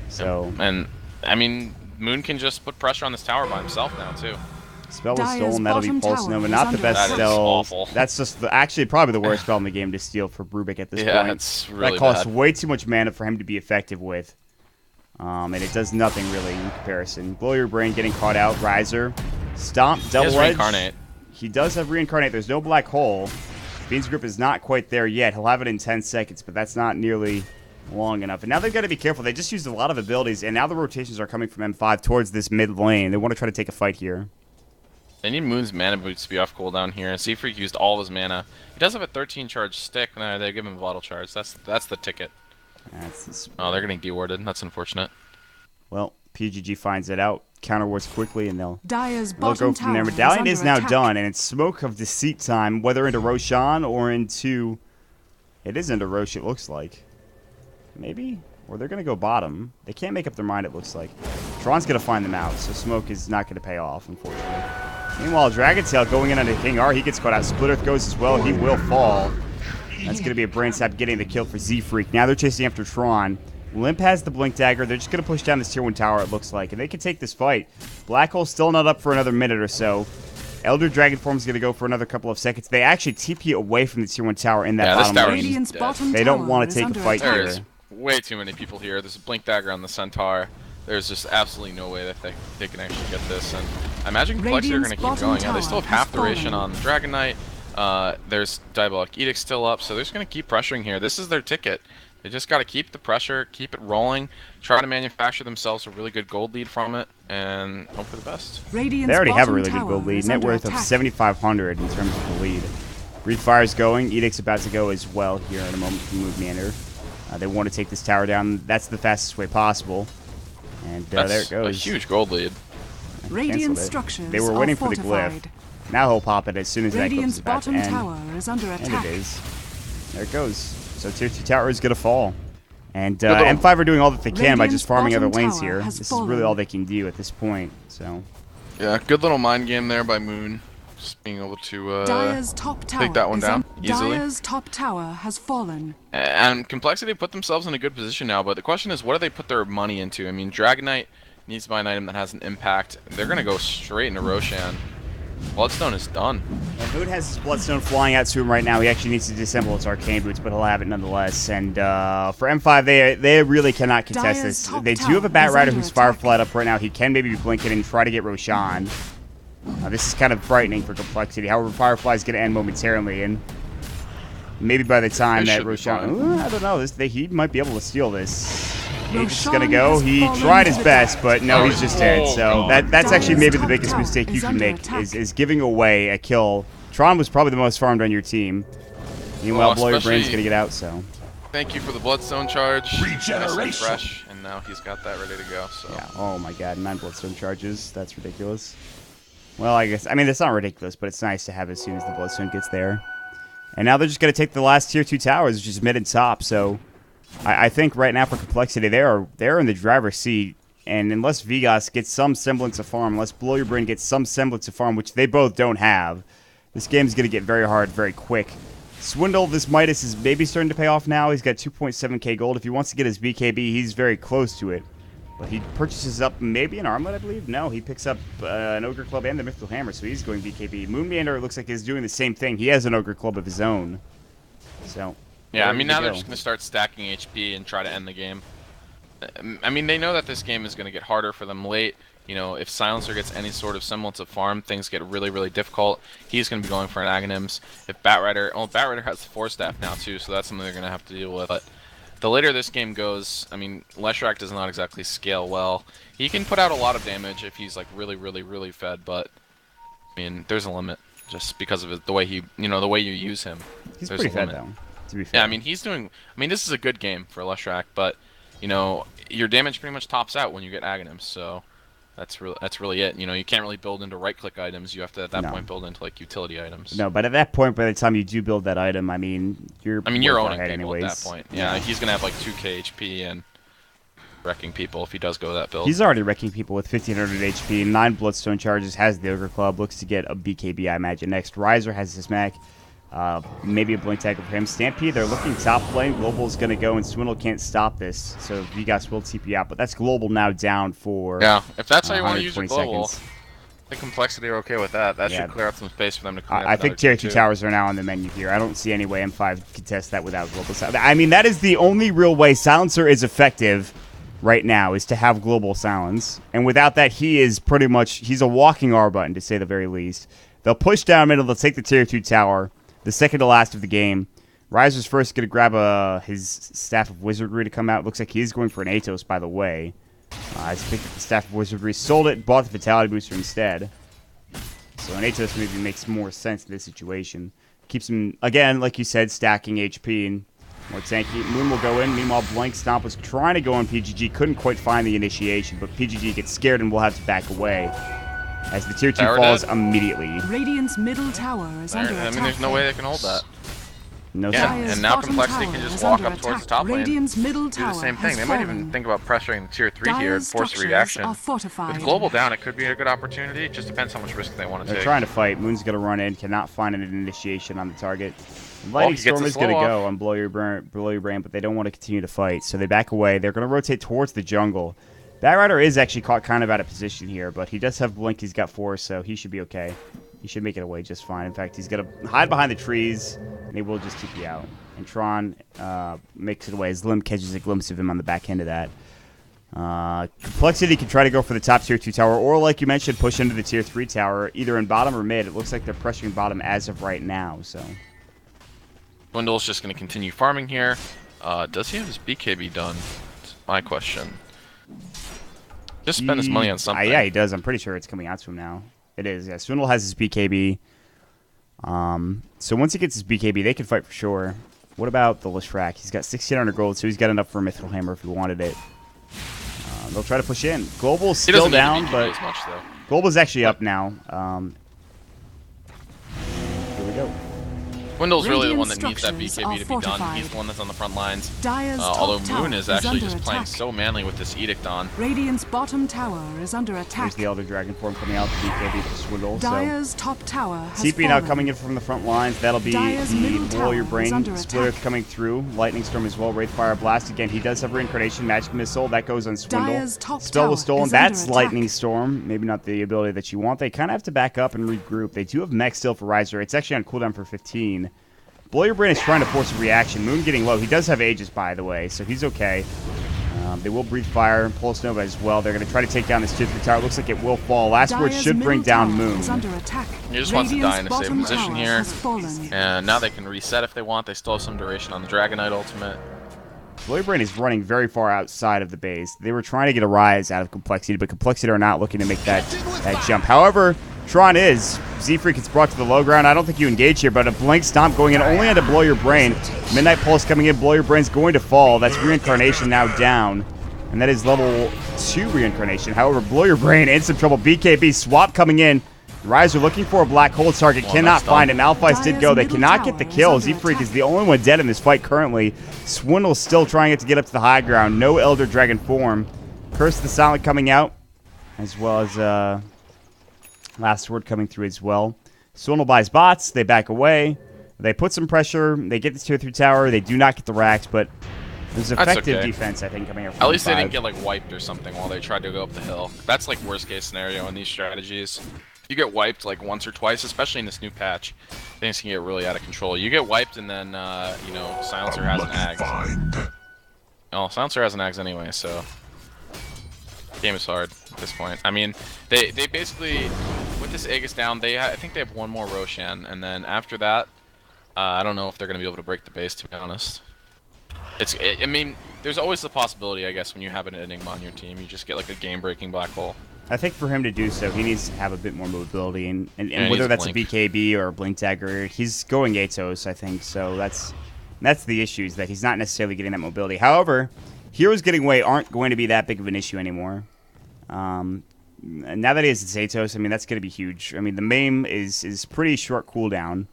So, and I mean, Moon can just put pressure on this tower by himself now too. Spell was stolen. That'll be Pulse Nova. Not the best spell. That's just actually probably the worst spell in the game to steal for Brubik at this point. Yeah, it's really that costs way too much mana for him to be effective with, and it does nothing really in comparison. Blow Your Brain getting caught out. Riser, Stomp, Double Edge. Reincarnate. He does have Reincarnate. There's no Black Hole. Fiend's Grip is not quite there yet. He'll have it in 10 seconds, but that's not nearly long enough. And now they've got to be careful. They just used a lot of abilities, and now the rotations are coming from M5 towards this mid lane. They want to try to take a fight here. They need Moon's mana boots to be off cooldown here. Z-Freak used all of his mana. He does have a 13 charge stick. No, they give him a bottle charge. That's the ticket. Oh, they're getting dewarded. That's unfortunate. Well, PGG finds it out, counterwards quickly, and they'll go from there. Tower Medallion is now done, and it's Smoke of Deceit time, whether into Roshan or into... It is into Rosh, it looks like. Maybe? Or they're going to go bottom. They can't make up their mind, it looks like. Tron's going to find them out, so Smoke is not going to pay off, unfortunately. Meanwhile, Dragon Tail going in onto King R. He gets caught out. Split Earth goes as well. He will fall. That's going to be a brain sap getting the kill for Z-Freak. Now they're chasing after Tron. Limp has the Blink Dagger. They're just going to push down this Tier 1 tower, it looks like. And they can take this fight. Black Hole's still not up for another minute or so. Elder Dragon Form's going to go for another couple of seconds. They actually TP away from the Tier 1 tower in that bottom lane. They don't want to take a fight here. There's way too many people here. There's a Blink Dagger on the Centaur. There's just absolutely no way that they can actually get this. And I imagine Complexity are going to keep going. Yeah, they still have half the ration on Dragon Knight. There's Diabolic Edict still up, so they're just going to keep pressuring here. This is their ticket. They just got to keep the pressure, keep it rolling, try to manufacture themselves a really good gold lead from it, and hope for the best. They already have a really good gold lead. Net worth of 7,500 in terms of the lead. Breathe Fire's going. Edict's about to go as well here in a moment from Move Meander. They want to take this tower down. That's the fastest way possible. And there it goes. A huge gold lead. Radiant structures They were waiting for the glyph. Now he'll pop it as soon as that glyph is about to end. Tower is under attack. And it is. There it goes. So Tier 2 tower is going to fall. And M5 are doing all that they can by just farming other lanes here. This is really all they can do at this point. So. Yeah, good little mind game there by Moon. Just being able to take that one down easily. Dire's top tower has fallen. And Complexity put themselves in a good position now, but the question is, what do they put their money into? I mean, Dragon Knight needs to buy an item that has an impact. They're going to go straight into Roshan. Bloodstone is done. And Moon has his Bloodstone flying out to him right now. He actually needs to disassemble his Arcane Boots, but he'll have it nonetheless. And for M5, they really cannot contest this. They do have a Bat Rider who's Fireflied up right now. He can maybe be blinking and try to get Roshan. This is kind of frightening for Complexity. However, Firefly's going to end momentarily, and maybe by the time that Roshan... I don't know. He might be able to steal this. He's just going to go. He tried his best, but no, he's just dead. So that's actually maybe the biggest mistake you can make, is giving away a kill. Tron was probably the most farmed on your team. Meanwhile, Blow Your Brain's going to get out, so... Thank you for the Bloodstone charge. Regeneration. Nice and fresh, and now he's got that ready to go. So. Yeah. Oh my god, 9 Bloodstone charges. That's ridiculous. Well, I guess, it's not ridiculous, but it's nice to have as soon as the Bloodstone gets there. And now they're just going to take the last Tier 2 towers, which is mid and top, so I think right now for Complexity, they're in the driver's seat. And unless Vegas gets some semblance of farm, unless Blow Your Brain gets some semblance of farm, which they both don't have, this game's going to get very hard very quick. Swindle, this Midas is maybe starting to pay off now. He's got 2.7k gold. If he wants to get his BKB, he's very close to it. But he purchases up maybe an armlet, I believe. No, he picks up an Ogre Club and the Mythical Hammer, so he's going BKB. Moon Meander looks like he's doing the same thing. He has an Ogre Club of his own. So yeah, I mean, now they're just going to start stacking HP and try to end the game. I mean, they know that this game is going to get harder for them late. You know, if Silencer gets any sort of semblance of farm, things get really, really difficult. He's going to be going for an Aghanims. If Batrider... Well, Batrider has the 4-staff now, too, so that's something they're going to have to deal with. But the later this game goes, I mean, Leshrac does not exactly scale well. He can put out a lot of damage if he's, like, really, really, really fed, but, I mean, there's a limit. Just because of the way he... You know, the way you use him. He's pretty fed, though, to be fair. Yeah, I mean, he's doing... I mean, this is a good game for Leshrac, but... You know, your damage pretty much tops out when you get Aghanims, so that's really it. You know, you can't really build into right-click items. You have to, at that point, build into, like, utility items. No, but at that point, by the time you do build that item, I mean, you're owning people anyways. At that point. Yeah, he's going to have, like, 2k HP and wrecking people if he does go that build. He's already wrecking people with 1500 HP, 9 Bloodstone charges, has the Ogre Club, looks to get a BKB, I imagine. Next, Riser has his Mac. Maybe a blink tag for him. Stampede, they're looking top lane. Global's going to go, and Swindle can't stop this. So Vegas will TP out, but that's Global now down for... Yeah, if that's how you want to use your Global, I think Complexity are okay with that. That should clear up some space for them to clear up. I think Tier 2 towers are now on the menu here. I don't see any way M5 can test that without Global. I mean, that is the only real way Silencer is effective right now, is to have Global Silence. And without that, he is pretty much... He's a walking R button, to say the very least. They'll push down middle. They'll take the Tier 2 tower. The second to last of the game. Riser's first going to grab his Staff of Wizardry to come out. Looks like he's going for an Atos, by the way. He's picked up the Staff of Wizardry, sold it, bought the Vitality Booster instead. So an Atos maybe makes more sense in this situation. Keeps him, again, like you said, stacking HP and more tanky. Moon will go in. Meanwhile, Blank Stomp was trying to go on PGG. Couldn't quite find the initiation, but PGG gets scared and will have to back away. As the Tier 2 falls immediately. Radiant's middle tower is under attack. I mean, there's no way they can hold that. No and now Complexity can just walk up towards the top lane. Radiant's middle do the tower same thing. They might even think about pressuring Tier 3 here and force a reaction. With Global down, it could be a good opportunity. It just depends how much risk they want to take. They're trying to fight. Moon's going to run in, cannot find an initiation on the target. Lightning Storm is going to go on Blow Your Brain, but they don't want to continue to fight, so they back away. They're going to rotate towards the jungle. Batrider is actually caught kind of out of position here, but he does have Blink. He's got 4, so he should be okay. He should make it away just fine. In fact, he's going to hide behind the trees, and he will just TP out. And Tron makes it away. His limb catches a glimpse of him on the back end of that. Complexity can try to go for the top Tier 2 tower, or like you mentioned, push into the Tier 3 tower, either in bottom or mid. It looks like they're pressuring bottom as of right now, so... Dwindle's just going to continue farming here. Does he have his BKB done? That's my question. Just spend his money on something. Yeah, he does. I'm pretty sure it's coming out to him now. It is, yeah. Swindle has his BKB. So once he gets his BKB, they can fight for sure. What about the Leshrac? He's got 1,600 gold, so he's got enough for a Mythical Hammer if he wanted it. They'll try to push in. Global's still down, but as much, Global's actually up now. Here we go. Dwindle's really the one that needs that BKB to be done. He's the one that's on the front lines. Although Moon is actually just playing so manly with this Edict on. Radiant's bottom tower is under attack. There's the Elder Dragon form coming out, the BKB for Swindle. Dire's top tower has TP now coming in from the front lines. That'll be the Blow Your Brain Splitter coming through. Lightning Storm as well. Wraithfire Blast again. He does have Reincarnation. Magic Missile. That goes on Swindle. Spell was stolen. That's Lightning Storm. Maybe not the ability that you want. They kind of have to back up and regroup. They do have Mech still for Riser. It's actually on cooldown for 15. Blow Your Brain is trying to force a reaction. Moon getting low. He does have Aegis, by the way, so he's okay. They will Breathe Fire and Pulse Nova as well. They're going to try to take down this Tier 3 tower. Looks like it will fall. Last Word should bring down Moon. He just wants to die in a safe position here. And now they can reset if they want. They still have some duration on the Dragonite ultimate. Blow Your Brain is running very far outside of the base. They were trying to get a rise out of Complexity, but Complexity are not looking to make that jump. However, Tron is. Z-Freak is brought to the low ground. I don't think you engage here, but a Blank Stomp going in only on to Blow Your Brain. Midnight Pulse coming in. Blow Your Brain's going to fall. That's Reincarnation now down. And that is level 2 Reincarnation. However, Blow Your Brain in some trouble. BKB swap coming in. Rise are looking for a black hole target, cannot find it. Malphite did go. They cannot get the kill. Z-Freak is the only one dead in this fight currently. Swindle's still trying to get up to the high ground. No Elder Dragon form. Curse of the Silent coming out, as well as Last Word coming through as well. Swindle buys bots. They back away. They put some pressure. They get this tier 3 tower. They do not get the racks, but there's effective defense, I think, coming up. At least they didn't get like wiped or something while they tried to go up the hill. That's like worst case scenario in these strategies. If you get wiped like once or twice, especially in this new patch, things can get really out of control. You get wiped and then you know, Silencer has an Ags. Oh, Silencer has an Ags anyway, so game is hard at this point. I mean, they basically with this Aegis down, I think they have one more Roshan, and then after that, I don't know if they're gonna be able to break the base, to be honest. I mean, there's always the possibility, I guess, when you have an Enigma on your team, you just get like a game-breaking black hole. I think for him to do so, he needs to have a bit more mobility, and whether that's a BKB or a Blink Dagger, he's going Atos, I think, so that's the issue, is that he's not necessarily getting that mobility. However, heroes getting away aren't going to be that big of an issue anymore. And now that he has his Atos, I mean, that's going to be huge. I mean, the MAME is pretty short cooldown.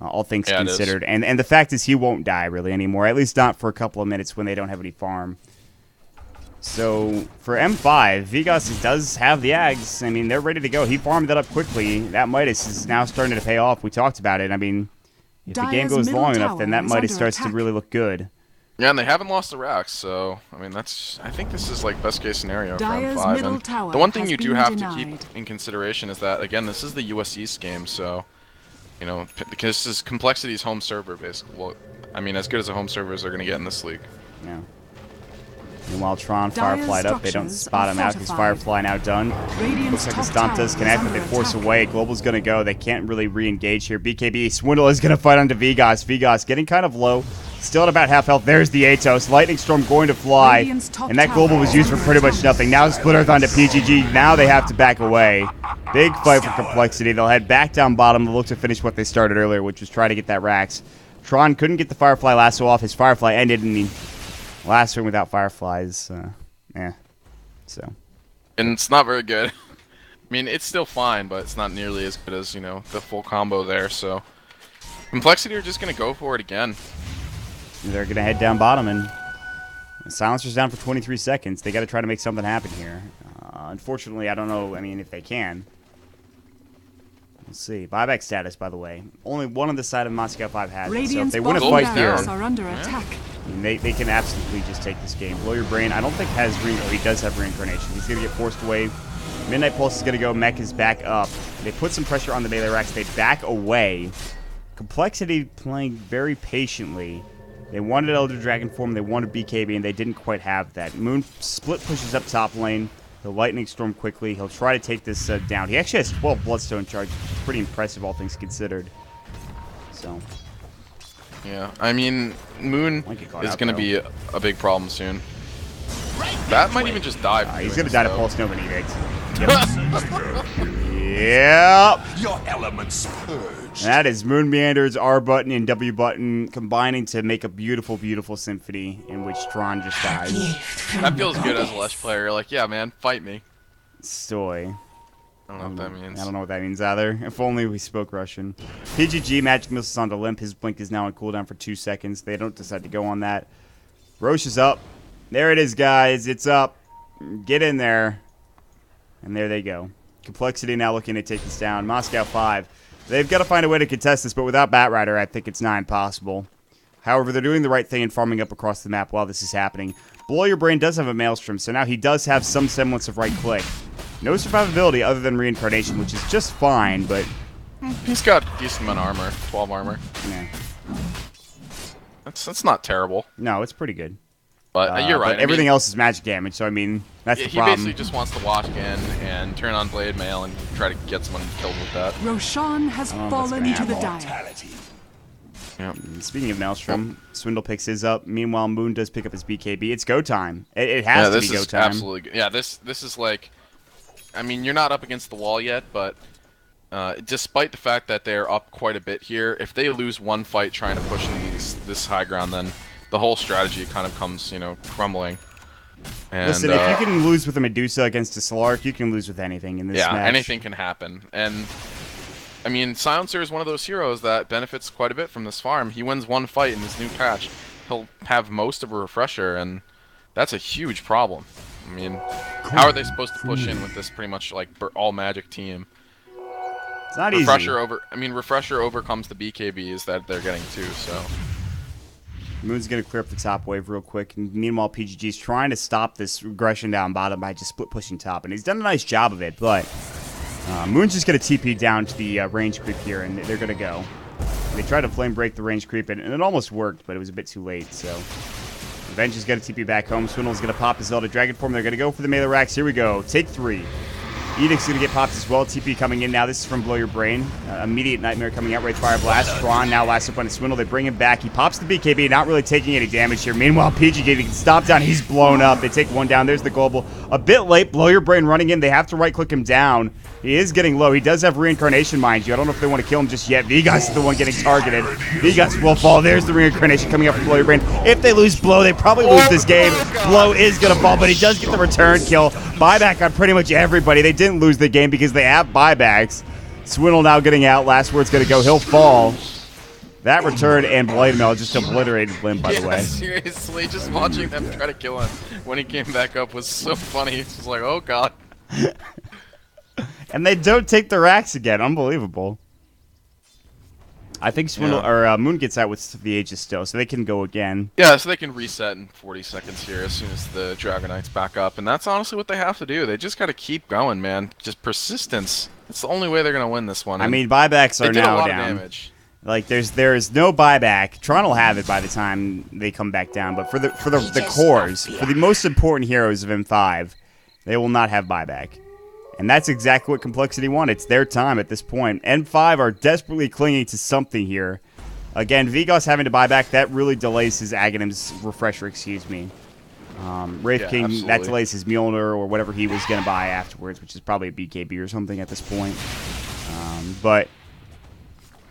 All things considered. And the fact is he won't die really anymore, at least not for a couple of minutes when they don't have any farm. So for M5, Vigas does have the Ags. I mean, they're ready to go. He farmed that up quickly. That Midas is now starting to pay off. We talked about it. I mean, if the game goes long enough, then that Midas starts to really look good. Yeah, and they haven't lost the racks, so I mean I think this is like best case scenario for M5. And the one thing you do have to keep in consideration is that, again, this is the US East game, so you know, because this is Complexity's home server, basically. Well, I mean, as good as a home servers are going to get in this league. Yeah. Meanwhile, Tron Firefly up. They don't spot him out because Firefly now done. Looks like the stomp does connect, but they force away. Global's going to go. They can't really re-engage here. BKB, Swindle is going to fight onto Vigas. Vigas getting kind of low. Still at about half health. There's the Atos. Lightning Storm going to fly. And that Global was used for pretty much nothing. Now Split Earth onto PGG. Now they have to back away. Big fight for Complexity. They'll head back down bottom. They'll look to finish what they started earlier, which was try to get that Rax. Tron couldn't get the Firefly lasso off. His Firefly ended in the last ring without Fireflies. So. And it's not very good. I mean, it's still fine, but it's not nearly as good as, you know, the full combo there, so. Complexity are just going to go for it again. They're going to head down bottom, and Silencer's down for 23 seconds. They got to try to make something happen here. Unfortunately, I don't know, I mean, if they can. Let's see. Buyback status, by the way. Only one on the side of Moscow 5 has it. So if they win a fight here, are under attack. They can absolutely just take this game. Blow Your Brain, I don't think has he does have reincarnation. He's going to get forced away. Midnight Pulse is going to go. Mech is back up. They put some pressure on the melee racks. They back away. Complexity playing very patiently. They wanted Elder Dragon form, they wanted BKB, and they didn't quite have that. Moon Split pushes up top lane. The Lightning Storm quickly. He'll try to take this down. He actually has 12 Bloodstone charge. Pretty impressive, all things considered. So. Yeah, I mean, Moon is going to be a big problem soon. That might even just die. He's going to die to Pulse Nova Edict. Yep. Your elements purged. That is Moon Meanders, R button, and W button combining to make a beautiful, beautiful symphony in which Tron just dies. That feels good as a Lush player. You're like, yeah, man, fight me. Soy. I don't know what that means. I don't know what that means either. If only we spoke Russian. PGG, Magic Missiles onto Limp. His blink is now on cooldown for 2 seconds. They don't decide to go on that. Roche is up. There it is, guys. It's up. Get in there. And there they go. Complexity now looking to take this down. Moscow 5. They've got to find a way to contest this, but without Batrider, I think it's not impossible. However, they're doing the right thing and farming up across the map while this is happening. Blow Your Brain does have a Maelstrom, so now he does have some semblance of right click. No survivability other than reincarnation, which is just fine, but... He's got decent amount of armor. 12 armor. Yeah. That's not terrible. No, it's pretty good. But you're right. But everything else is magic damage, so I mean, that's the problem. He basically just wants to watch again and turn on Blade Mail and try to get someone killed with that. Roshan has fallen to the dire. Yeah. Speaking of Maelstrom, Swindle picks his up. Meanwhile, Moon does pick up his BKB. It's go time. It has to be go time. Absolutely good. Yeah, this is like, I mean, you're not up against the wall yet, but despite the fact that they're up quite a bit here, if they lose one fight trying to push into this high ground, then the whole strategy kind of comes, you know, crumbling. And, Listen, if you can lose with a Medusa against a Solark, you can lose with anything in this match. Yeah, anything can happen. And I mean, Silencer is one of those heroes that benefits quite a bit from this farm. He wins one fight in this new patch. He'll have most of a refresher, and that's a huge problem. I mean, how are they supposed to push in with this pretty much like all magic team? It's not refresher easy. Refresher overcomes the BKBs that they're getting too, so. Moon's going to clear up the top wave real quick. And meanwhile, PGG's trying to stop this aggression down bottom by just split pushing top. And he's done a nice job of it, but Moon's just going to TP down to the range creep here, and they're going to go. They tried to flame break the range creep, and it almost worked, but it was a bit too late, so. Avenge is going to TP back home. Swindle's going to pop his Zelda Dragon form. They're going to go for the melee racks. Here we go. Take 3. Edict's going to get popped as well. TP coming in now. This is from Blow Your Brain. Immediate Nightmare coming out. Wraith Fire Blast. Tron now last up on a Swindle. They bring him back. He pops the BKB, not really taking any damage here. Meanwhile, PG getting stomped down. He's blown up. They take one down. There's the global. A bit late. Blow Your Brain running in. They have to right-click him down. He is getting low. He does have Reincarnation, mind you. I don't know if they want to kill him just yet. Vegas is the one getting targeted. Vegas will fall. There's the Reincarnation coming up from Blow Your Brain. If they lose Blow, they probably lose this game. Blow is going to fall, but he does get the return kill. Buyback on pretty much everybody. They didn't lose the game because they have buybacks. Swindle now getting out. Last word's going to go. He'll fall. That return and Blade Mail just obliterated Blim, by the way. Seriously, just watching them try to kill him when he came back up was so funny. It's just like, oh god. And they don't take the racks again. Unbelievable. I think Swindle or Moon gets out with the Aegis still, so they can go again. Yeah, so they can reset in 40 seconds here as soon as the Dragonite's back up, and that's honestly what they have to do. They just got to keep going, man. Just persistence. That's the only way they're gonna win this one. I mean, buybacks are now down. Of damage. Like there's no buyback. Tron will have it by the time they come back down, but for the cores, for the most important heroes of M5, they will not have buyback. And that's exactly what Complexity want. It's their time at this point. M5 are desperately clinging to something here. Again, Vigos having to buy back, that really delays his Aghanim's refresher, excuse me. Wraith King, absolutely. that delays his Mjolnir or whatever he was going to buy afterwards, which is probably a BKB or something at this point. But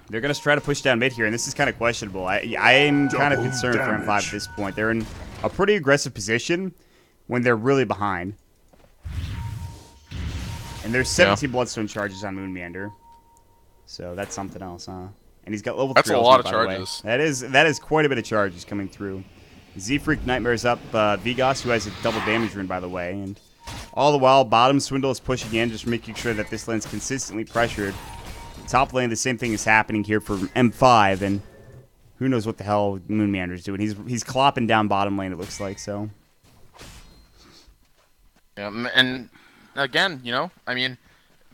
they're going to try to push down mid here, and this is kind of questionable. I'm kind of concerned for M5 at this point. They're in a pretty aggressive position when they're really behind. And there's 17 Bloodstone charges on Moon Meander. So that's something else, huh? And he's got level 3 That's a lot of charges. That is quite a bit of charges coming through. Z-Freak Nightmare's up. Vigos, who has a double damage rune, by the way. And all the while, bottom Swindle is pushing in, just making sure that this lane's consistently pressured. Top lane, the same thing is happening here for M5. And who knows what the hell Moon Meander's doing. He's clopping down bottom lane, it looks like, so. Yeah, and again, you know, I mean,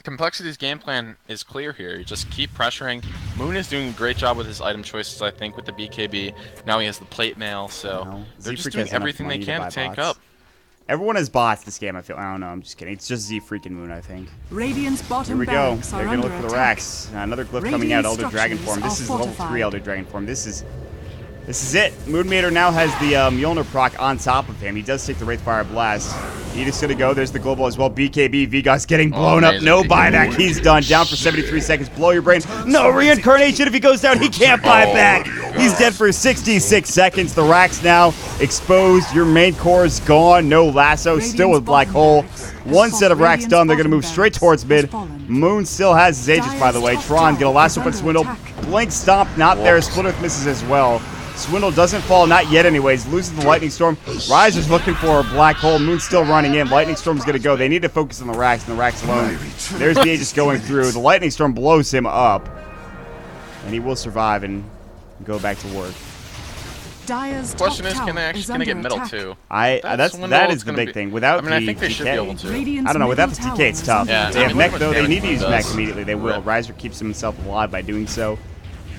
Complexity's game plan is clear here. You just keep pressuring. Moon is doing a great job with his item choices, I think, with the BKB. Now he has the plate mail, so they're just doing everything they can to tank up. Everyone has bots this game, I feel. I don't know, I'm just kidding. It's just Z-Freaking Moon, I think. Radiant's bottom Here we go. barracks They're are going to under look for the attack. racks. Another glyph coming out, Elder Dragon form. This is level 3 fortified. Elder Dragon form. This is it. Moon Meter now has the Mjolnir proc on top of him. He does take the Wraith Fire Blast. Edic's going to go. There's the global as well. BKB. Vigos getting blown up. No buyback. He's done. Down for 73 seconds. Blow your brain. No reincarnation. If he goes down, he can't buy back. He's dead for 66 seconds. The racks now exposed. Your main core is gone. No lasso. Still with Black Hole. One set of racks done. They're going to move straight towards mid. Moon still has his Aegis, by the way. Tron going to lasso up on Swindle. Blink Stomp not there. Splitterth misses as well. Swindle doesn't fall, not yet anyways. Loses the Lightning Storm. Riser's looking for a Black Hole. Moon's still running in. Lightning Storm's going to go. They need to focus on the racks and the racks alone. There's the Aegis going through. The Lightning Storm blows him up. And he will survive and go back to work. Dire's The question top is, can they tower actually is gonna get under middle attack. too? That is the big thing. Without I mean, I the think they should be able TK, to. Radiant's I don't know. Without the middle TK, it's tower tough. is Yeah, under They have I mean, mech look though. what They need to damage use he mech does. immediately. They will. Rip. Riser keeps himself alive by doing so.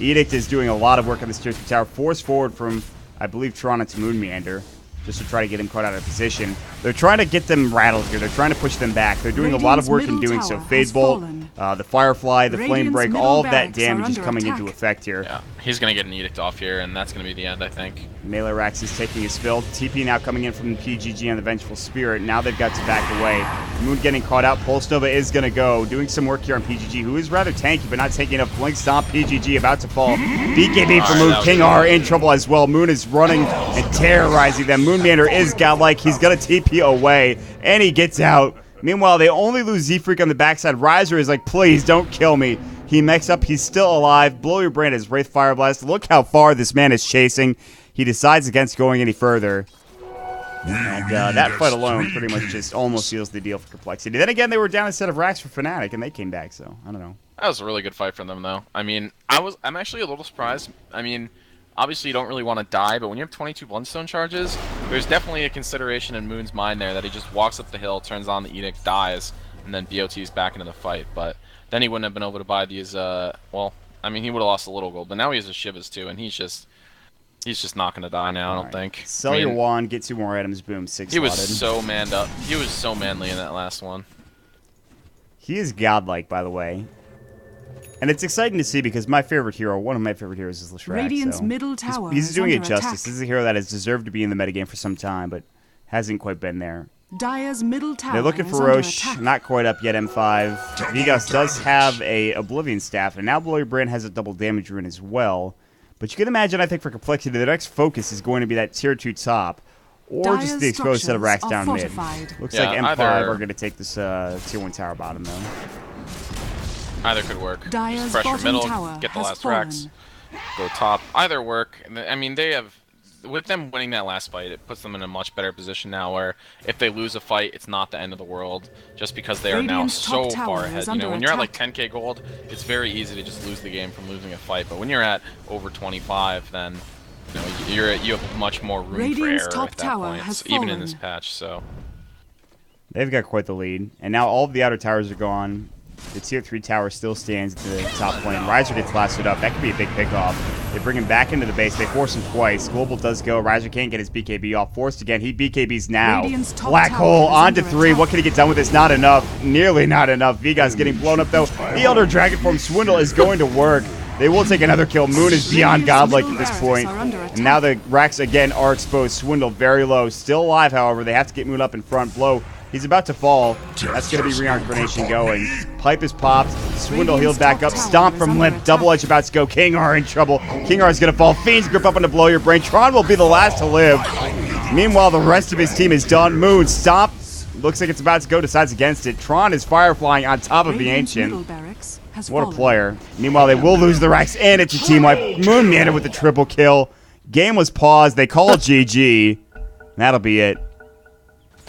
Edict is doing a lot of work on this tier 3 tower. Force forward from, I believe, Toronto to Moon Meander, just to try to get him caught out of position. They're trying to get them rattled here. They're trying to push them back. They're doing a lot of work in doing so. Fade Bolt, the Firefly, the Flame Radiant's Break, middle all of that barracks are damage is under coming into attack. effect here. Yeah, he's gonna get an edict off here, and that's gonna be the end, I think. Melee Rax is taking his fill. TP now coming in from the PGG on the Vengeful Spirit. Now they've got to back away. Moon getting caught out. Pulse Nova is going to go. Doing some work here on PGG, who is rather tanky, but not taking enough. Blink Stomp. PGG about to fall. BKB for Moon. King R in trouble as well. Moon is running and terrorizing them. Moon Moon Meander is godlike. He's going to TP away, and he gets out. Meanwhile, they only lose Z-Freak on the backside. Riser is like, please, don't kill me. He mechs up. He's still alive. Blow Your Brain is Wraith Fire Blast. Look how far this man is chasing. He decides against going any further. And that fight alone pretty much just almost seals the deal for Complexity. Then again, they were down a set of racks for Fnatic, and they came back, so I don't know. That was a really good fight for them, though. I mean, I'm actually a little surprised. I mean, obviously you don't really want to die, but when you have 22 Bloodstone charges, there's definitely a consideration in Moon's mind there that he just walks up the hill, turns on the Edict, dies, and then BOT's back into the fight. But then he wouldn't have been able to buy these, well, I mean, he would have lost a little gold, but now he has a Shivas too, and he's just not going to die now, I don't think. Sell your wand, get 2 more items, boom, 6 He was slotted. so manned up. He was so manly in that last one. He is godlike, by the way. And it's exciting to see because my favorite hero, one of my favorite heroes is Leshrac. Radiant's so middle tower he's is doing it under justice. attack. This is a hero that has deserved to be in the metagame for some time, but hasn't quite been there. Dire's middle tower They're looking is for under Roche, attack. not quite up yet, M5. Vigas does have a Oblivion Staff, and now Blow Your Brain has a double damage rune as well. But you can imagine, I think, for Complexity, the next focus is going to be that tier 2 top, or just the exposed set of racks down mid. Looks like M5 are going to take this tier 1 tower bottom, though. Either could work. Dire's Just pressure bottom middle, tower get the has last fallen. racks, go top. Either work. I mean, they have, with them winning that last fight, it puts them in a much better position now where if they lose a fight, it's not the end of the world just because they are now Radiant's so top tower far ahead. is You know, under when you're at like attack. 10k gold, it's very easy to just lose the game from losing a fight. But when you're at over 25, then you know, you have much more room Radiant's for error top at that tower point, has even in fallen. this patch. So They've got quite the lead. And now all of the outer towers are gone. The tier 3 tower still stands at the top lane. Riser gets lasted up. That could be a big pickoff. They bring him back into the base. They force him twice. Global does go. Riser can't get his BKB off. Forced again. He BKBs now. Radiant's top Black tower hole is on to under 3. attack. What can he get done with this? Not enough. Nearly not enough. Vigas getting blown up though. The Elder Dragon Form Swindle is going to work. They will take another kill. Moon is beyond godlike at this point. And now the racks again are exposed. Swindle very low. Still alive, however. They have to get Moon up in front. Blow. He's about to fall. That's going to be reincarnation going. Pipe is popped. Swindle healed back up. Stomp from Limp. Double Edge about to go. King R in trouble. King R is going to fall. Fiends grip up on to Blow Your Brain. Tron will be the last to live. Meanwhile, the rest of his team is done. Moon, Stomp. Looks like it's about to go. Decides against it. Tron is fireflying on top of the Radiant's middle Ancient. barracks has What a fallen. player. Meanwhile, they will lose the racks, and it's a team wipe. Moon Meander with the triple kill. Game was paused. They call GG. That'll be it.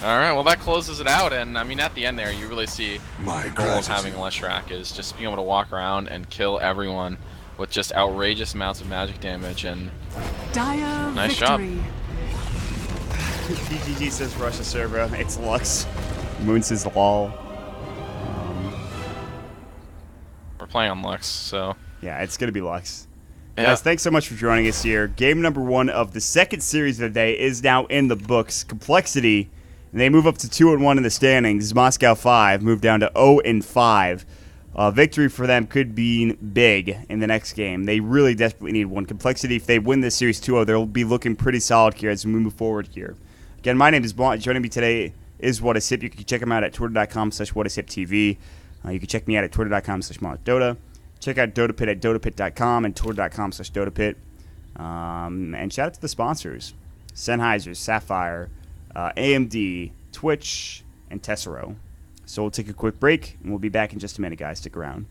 all right, well that closes it out, and I mean at the end there you really see My the goal of gratitude. having Leshrac is just being able to walk around and kill everyone with just outrageous amounts of magic damage, and Dire Nice job. victory. PGG says Russia server. It's Lux. Moon says lol. we're playing on Lux, so Yeah, it's going to be Lux. yeah. Guys, thanks so much for joining us here. Game number 1 of the second series of the day is now in the books. Complexity, and they move up to 2-1 in the standings. Moscow 5 move down to 0-5. Victory for them could be big in the next game. They really desperately need one. Complexity, if they win this series 2-0, they'll be looking pretty solid here as we move forward here. Again, my name is Blunt. Joining me today is WhatIsHip. You can check him out at twitter.com/WhatIsHipTV. You can check me out at twitter.com/MontDota. Check out DotaPit at dotapit.com and twitter.com/DotaPit. And shout out to the sponsors: Sennheiser, Sapphire, AMD, Twitch, and Tessero. So we'll take a quick break, and we'll be back in just a minute, guys. Stick around.